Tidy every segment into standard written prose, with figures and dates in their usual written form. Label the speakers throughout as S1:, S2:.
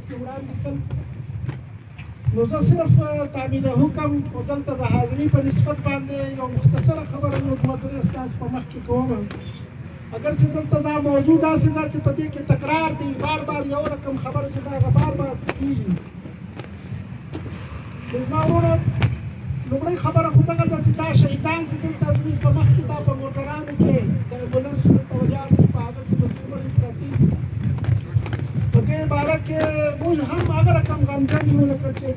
S1: کې وړاندې کړل. نو زه صرف تعمیل حکم او دلته د حاضري په نسبت باندې یو مختصره خبره نور مدرس ستاسو په مخ کې کوم. اگر چې دلته دا موضوع داسې ده چې په دې کې تکرار دی، بار بار یو رقم خبره چې دا بار بار کېږي. زما وروڼه لومړی خبره خو دغه ده چې دا شهیدان چې دلته زموږ په مخ کې دا په موټرانو کې د امبولانس توجیهات دي په هغه کې به څومره پرتې دي. په دې باره کې موږ هم هغه رقم غمجن یو لکه چې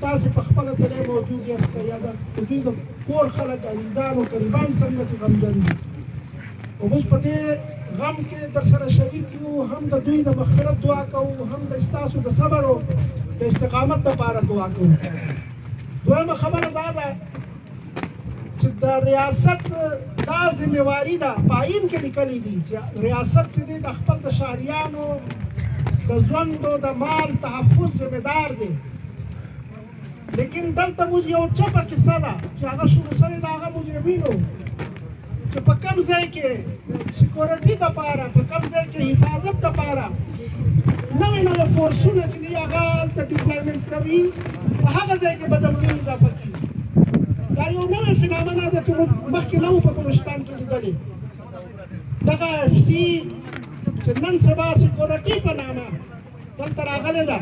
S1: تاسې په خپله ترې موجود یاست یا د دوی د کور خلک عزیزان او قریبان څنګه چې غمجن دي. او موږ په دې غم کې در سره شریک یو، هم د دوی د مغفرت دعا کوو، هم د ستاسو د صبر او د استقامت لپاره دعا کوو. دویمه خبره دا ده چې د ریاست دا ذمهواري ده، په آیین کې لیکلي دي چې ریاست چې دی د خپل د شهریانو د ژوند او د مال تحفظ ذمهدار دی. لیکن دلته موږ یو چپه کیسه ده چې هغه شروع شوې ده هغه مجرمینو چې په کوم ځای کې سکیورټي دپاره، په کوم ځای کې حفاظت دپاره نوې نوې فورسونه چې دي هغه هلته ډیپلایمنټ کوي، په هغه ځای کې به د امنیت اضافه کېږي. دا یو نوې فینامنا ده چې موږ مخکې نه وو په بلوچستان کې لیدلې. دغه اف سي چې نن سبا سکیورټي په نامه دلته راغلې ده،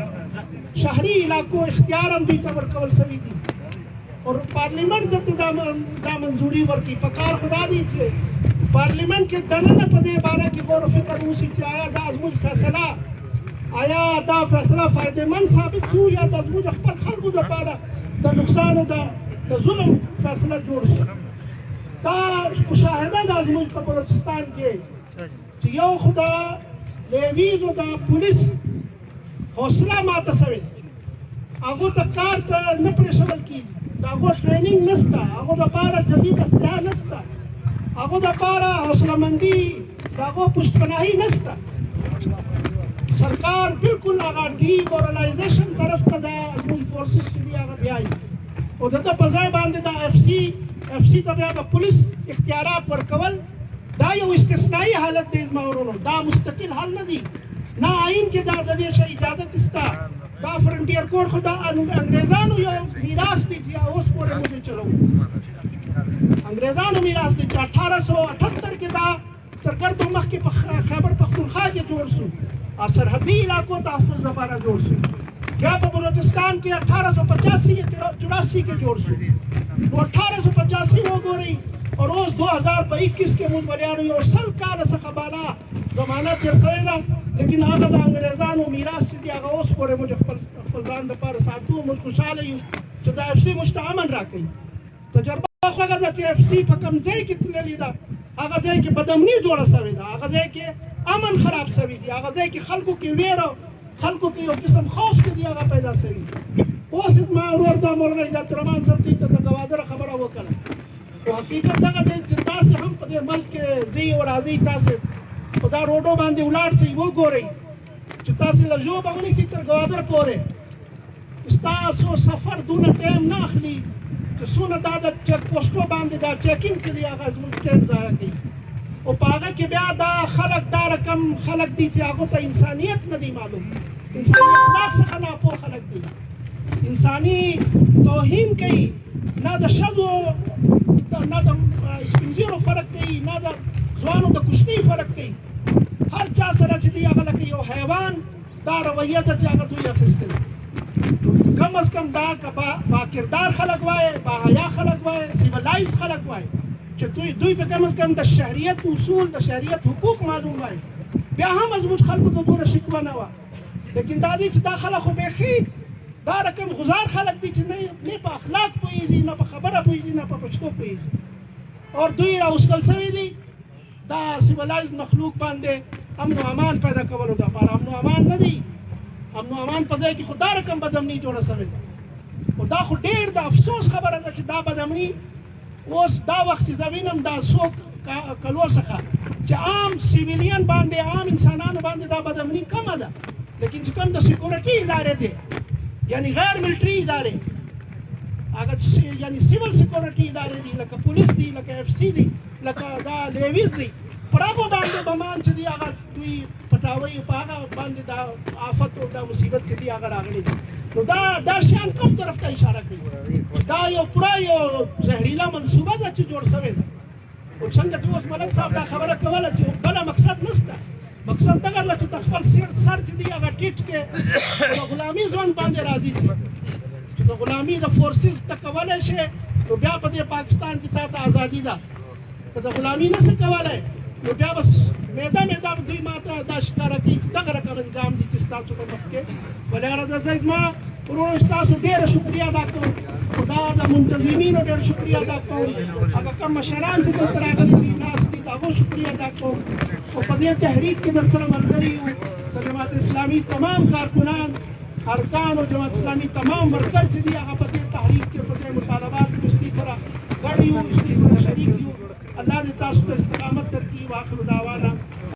S1: شهري علاقو اختیار هم دوی ته ورکول شوي دي او پارلیمنټ دلته دا منظوري ورکړي. په کار خو دا دی چې پارلیمنټ کې دننه په دې باره کې غور و فکر وشي چې آیا دا زموږ فیصله، آیا دا فیصله فایدهمند ثابت شو یا د زموږ خپل خلکو دپاره د نقصان او د ظلم فیصله جوړ شي. دا مشاهده ده زموږ په بلوچستان کې چې یو خو د لیویز او د پولیس حوصله ماته شوې، هغو ته کار ته نه پرېښودل کېږي، د هغو ټریننګ نشته، هغو دپاره جدید اسلحه نشته، هغو دپاره حوصله مندي، د هغو پشتپناهي نشته. سرکار بالکل هغه ډیمورالایزیشن طرف ته دا زموږ فورسز چې دي هغه بیایي او د ده په ځای باندې دا اف سی ته بیا د پولیس اختیارات ورکول دا یو استثنایي حالت دی زما ورونو، دا مستقل حل نه دی. نه آیین کې دا د دې شی اجازت شته. دا فرنټیر کوډ خو د انګریزانو یو میراث دی چې اوس پورې موږ چلوو. انګریزانو میراث دی چې 1878 کې دا سرګردو مخکې په خیبر پختونخوا کې جوړ شو، سرحدي علاقو تحفظ لپاره جوړ شو. بیا په بلوچستان کې 1885 کې جوړ شو. نو 1885 وګورئ اور اوس 2021 کې موږ بریانو یو 100 کاله څخه بالا زمانه تېر شوې ده، لیکن هغه د انګریزانو میراث چې دی هغه اوس پورې موږ خپل ځان دپاره ساتو. موږ خوشحاله یو چې دا اف سي موږ ته امن راکوي. تجربه خو هغه ده چې اف سي په کوم ځای کې تللې ده، هغه ځای کې بدامني جوړه شوې ده، هغه ځای کې امن خراب شوی دی، هغه ځای کې خلکو کې ویره، خلکو کې یو قسم خوف چې دی هغه پیدا شوی. اوس ما ورور دا مولوي عزت الرحمن صاحب ته د ګوادره خبره وکړه او حقیقت دغه دی چې تاسې هم په دې ملک کې ځئ او راځئ، تاسې په دا روډو باندې ولاړ شئ، وګورئ چې تاسې له ژوبه ونیسئ تر ګوادر پورې. ستاسو سفر دونه ټایم نه اخلي چې څونه دا د چیک پوسټو باندې دا چیکینګ کې دی هغه زموږ ټایم ضایع کوي. او په هغه کې بیا دا خلک دا رقم خلک دي چې هغو ته انسانیت نه دی معلوم، انساني اخلاق څخه ناپوه خلک دي، انساني توهین کوي، نه د ښځو نه د سپین ږیرو فرق کوي، نه د ځوانو د کوچني فرق کوي. هر چا سره چې دی هغه لکه یو حیوان دا رویه ده چې هغه دوی اخیستې ده. کم از کم دا با کردار خلک وایي، با حیا خلک وایي، سیولایز خلک وایي چې دوی ته کم از کم د شهریت اصول، د شهریت حقوق معلوم وای. بیا هم زموږ خلکو ته دومره شکوه نه وه، لیکن دا دی چې دا خلک خو بیخي دا رقم غزار خلک دي چې نه په اخلاق پوهېږي، نه په خبره پوهېږي، نه په پښتو پوهېږي، او دوی راوستل شوي دي دا سیولایز مخلوق باندې امن و امان پیدا کولو دپاره. امن و امان نه دی، امن و امان په ځای کې خو دا رقم بدامني جوړه شوې ده. او دا خو ډېر د افسوس خبره ده چې دا بدامني اوس دا وخت چې زه وینم دا څو کلو څخه چې عام سیویلین باندې، عام انسانانو باندې دا بدامني کمه ده، لیکن چې کوم د سیکورټي ادارې دی یعنی غیر ملټري ادارې، هغه یعنی سیول سیکورټي ادارې دي لکه پولیس دي، لکه اف سي دي، لکه دا لیویز دي، پر هغو باندې بمان چې دي هغه دوی په پټاوي په هغه باندې دا آفت او دا مصیبت چې دی هغه راغلی نو دا شیان کوم طرف ته اشاره کوي دا یو پوره یو زهریلا منصوبه ده چې جوړ شوې ده او څنګه چې اوس ملک صاحب دا خبره کوله چې بله مقصد نشته مقصد دغه ده چې ته خپل سر چې دی هغه ټیټ کې د غلامي ژوند باندې راضي شي چې د غلامي د فورسز ته کولی شي نو بیا په دې پاکستان کې تا ته ازادي ده که د غلامي نه شي کولی نو بیا بس میده دوی ما ته دا ښکاره کوي چې دغه رقم انجام دي چې ستاسو په مخ کې ولې هغه زه زما ورونو ستاسو ډېره شکریه ادا کوم خو دا د منتظمینو ډېر شکریه ادا کوم هغه کوم مشران چې دلته راغلي دي ناست دي د هغو شکریه ادا کوم او په دې تحریک کې درسره ملګري یو د جماعت اسلامي تمام کارکنان ارکان او جماعت اسلامي تمام ورکر چې دي هغه په دې تحریک کې په دې مطالباتو کې ستاسو سره ګډ یو ستاسو سره شریک یو الله دې تاسو ته استقامت درکړي واخر دعوانا